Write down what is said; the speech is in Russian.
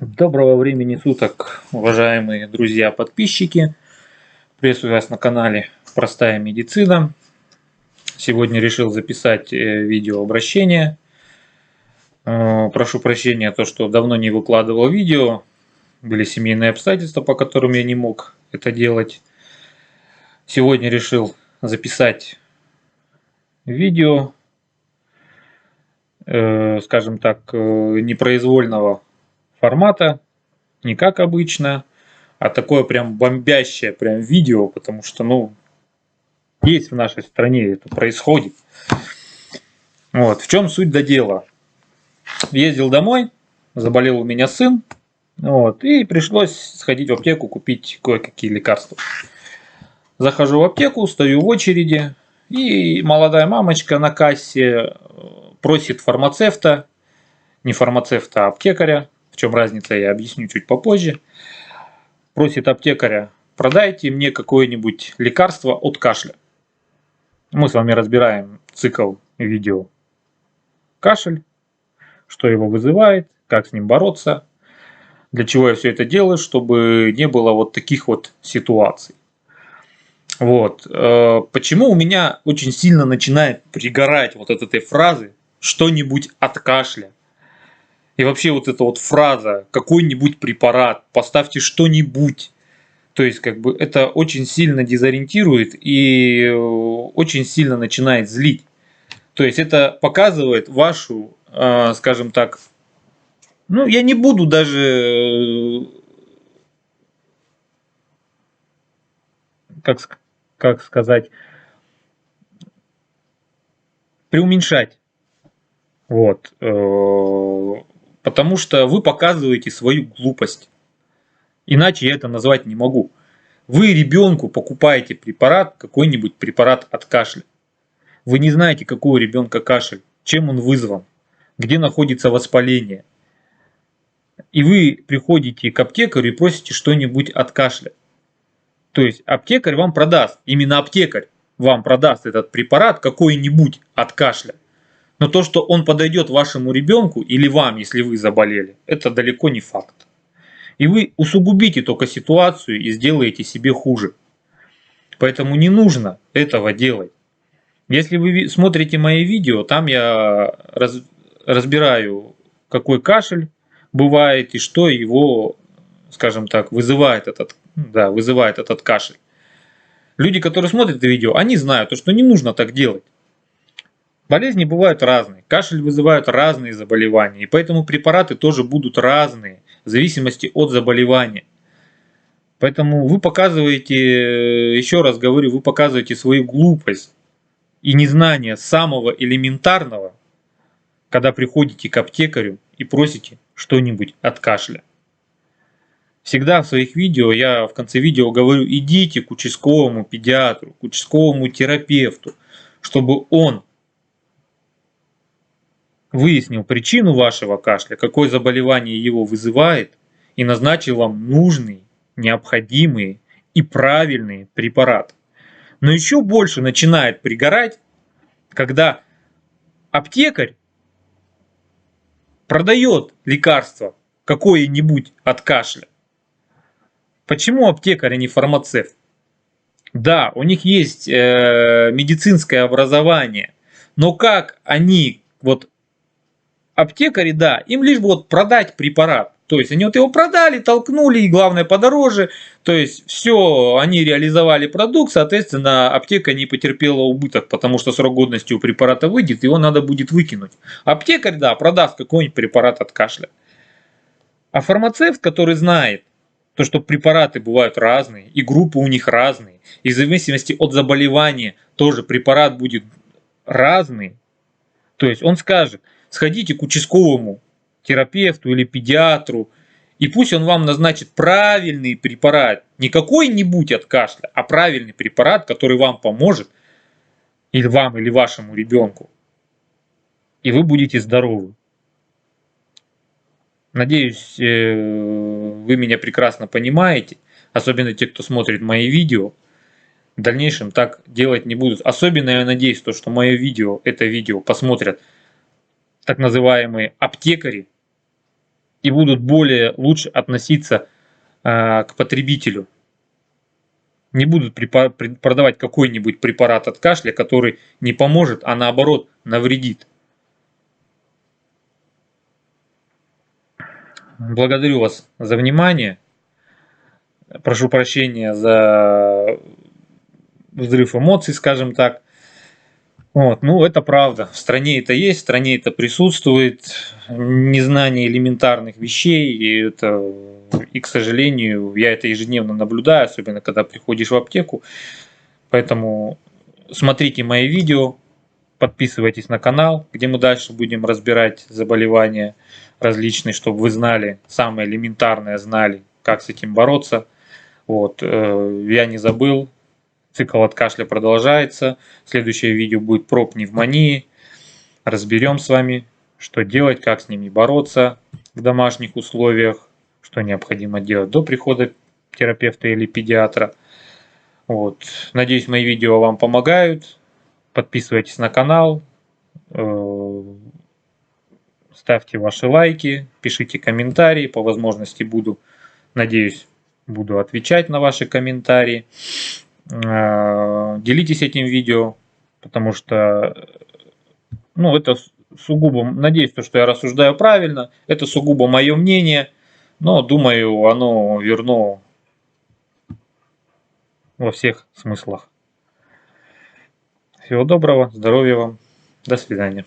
Доброго времени суток, уважаемые друзья-подписчики. Приветствую вас на канале Простая медицина. Сегодня решил записать видеообращение. Прошу прощения, то, что давно не выкладывал видео. Были семейные обстоятельства, по которым я не мог это делать. Сегодня решил записать видео, скажем так, непроизвольного формата, не как обычно, а такое прям бомбящее прям видео, потому что, есть в нашей стране это происходит. Вот, в чем суть до дела. Ездил домой, заболел у меня сын, вот, и пришлось сходить в аптеку, купить кое-какие лекарства. Захожу в аптеку, стою в очереди, и молодая мамочка на кассе просит фармацевта, не фармацевта, а аптекаря, в чем разница, я объясню чуть попозже. Просит аптекаря: продайте мне какое-нибудь лекарство от кашля. Мы с вами разбираем цикл видео кашель, что его вызывает, как с ним бороться, для чего я все это делаю, чтобы не было вот таких вот ситуаций. Вот. Почему у меня очень сильно начинает пригорать вот от этой фразы «что-нибудь от кашля». И вообще вот эта вот фраза «какой-нибудь препарат», «поставьте что-нибудь». То есть, это очень сильно дезориентирует и очень сильно начинает злить. То есть, это показывает вашу, скажем так, я не буду даже, как сказать, преуменьшать. Вот. Потому что вы показываете свою глупость. Иначе я это назвать не могу. Вы ребенку покупаете препарат, какой-нибудь препарат от кашля. Вы не знаете, какой у ребенка кашель, чем он вызван, где находится воспаление. И вы приходите к аптекарю и просите что-нибудь от кашля. То есть аптекарь вам продаст, именно аптекарь вам продаст этот препарат какой-нибудь от кашля. Но то, что он подойдет вашему ребенку или вам, если вы заболели, это далеко не факт. И вы усугубите только ситуацию и сделаете себе хуже. Поэтому не нужно этого делать. Если вы смотрите мои видео, там я разбираю, какой кашель бывает и что его, скажем так, вызывает этот кашель. Люди, которые смотрят это видео, они знают, что не нужно так делать. Болезни бывают разные, кашель вызывают разные заболевания, и поэтому препараты тоже будут разные, в зависимости от заболевания. Поэтому вы показываете, еще раз говорю, вы показываете свою глупость и незнание самого элементарного, когда приходите к аптекарю и просите что-нибудь от кашля. Всегда в своих видео, я в конце видео говорю: идите к участковому педиатру, к участковому терапевту, чтобы он выяснил причину вашего кашля, какое заболевание его вызывает, и назначил вам нужные, необходимые и правильные препараты. Но еще больше начинает пригорать, когда аптекарь продает лекарство какое-нибудь от кашля. Почему аптекарь, а не фармацевт? Да, у них есть медицинское образование, но как они, аптекари, да, им лишь бы продать препарат. То есть они его продали, толкнули, и главное подороже. То есть все, они реализовали продукт, соответственно, аптека не потерпела убыток, потому что срок годности у препарата выйдет, его надо будет выкинуть. Аптекарь, да, продаст какой-нибудь препарат от кашля. А фармацевт, который знает, что препараты бывают разные, и группы у них разные, и в зависимости от заболевания тоже препарат будет разный, то есть он скажет: сходите к участковому терапевту или педиатру, и пусть он вам назначит правильный препарат, не какой-нибудь от кашля, а правильный препарат, который вам поможет, или вам, или вашему ребенку, и вы будете здоровы. Надеюсь, вы меня прекрасно понимаете, особенно те, кто смотрит мои видео. В дальнейшем так делать не будут. Особенно я надеюсь, что это видео посмотрят так называемые аптекари, и будут более лучше относиться к потребителю. Не будут продавать какой-нибудь препарат от кашля, который не поможет, а наоборот навредит. Благодарю вас за внимание. Прошу прощения за взрыв эмоций, скажем так. Вот, ну, это правда. В стране это есть, в стране это присутствует. Незнание элементарных вещей. И, к сожалению, я это ежедневно наблюдаю, особенно когда приходишь в аптеку. Поэтому смотрите мои видео, подписывайтесь на канал, где мы дальше будем разбирать заболевания различные, чтобы вы знали, самое элементарное знали, как с этим бороться. Вот, я не забыл. Цикл от кашля продолжается. Следующее видео будет про пневмонии. Разберем с вами, что делать, как с ними бороться в домашних условиях, что необходимо делать до прихода терапевта или педиатра. Вот. Надеюсь, мои видео вам помогают. Подписывайтесь на канал. Ставьте ваши лайки, пишите комментарии. По возможности надеюсь, буду отвечать на ваши комментарии. Делитесь этим видео, потому что, ну, это сугубо, надеюсь, что я рассуждаю правильно, это сугубо мое мнение, но думаю, оно верно во всех смыслах. Всего доброго, здоровья вам, до свидания.